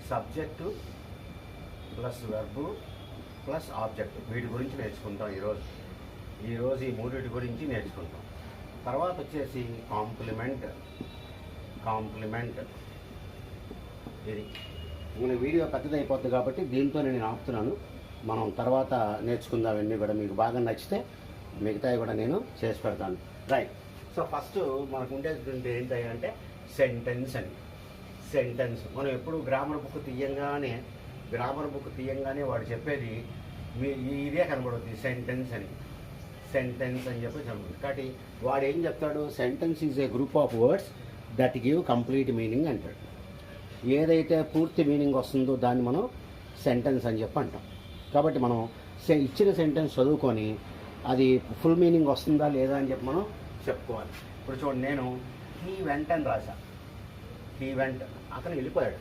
Subject plus verb plus object, వీటి గురించి నేర్చుకుంటాం ఈరోజు ఈ మూడింటి గురించి నేర్చుకుంటాం. తర్వాత వచ్చేసి కాంప్లిమెంట్. ఇది మన వీడియో పెద్దది అయిపోతుంది కాబట్టి దీంతో నేను ఆపుతున్నాను. మనం తర్వాత నేర్చుకుందాం. అవన్నీ కూడా మీకు బాగా నచ్చితే మిగతావి కూడా నేను చేసి పెడతాను. రైట్. సో ఫస్ట్ మనకు ఉండేది ఏంటంటే సెంటెన్స్ అని. సెంటెన్స్ మనం ఎప్పుడు గ్రామర్ బుక్ తీయంగానే వాడు చెప్పేది ఇదే కనబడుతుంది, సెంటెన్స్ అని చెప్పి కనబడుతుంది. కాబట్టి వాడు ఏం చెప్తాడు, sentence is a group of words that give complete meaning అంటాడు. ఏదైతే పూర్తి మీనింగ్ వస్తుందో దాన్ని మనం సెంటెన్స్ అని చెప్పి అంటాం. కాబట్టి మనం ఇచ్చిన సెంటెన్స్ చదువుకొని అది ఫుల్ మీనింగ్ వస్తుందా లేదా అని చెప్పి మనం చెప్పుకోవాలి. ఇప్పుడు చూడండి, నేను హీ వెంట్ అని రాశా. హీ వెంట్, అతను వెళ్ళిపోయాడు.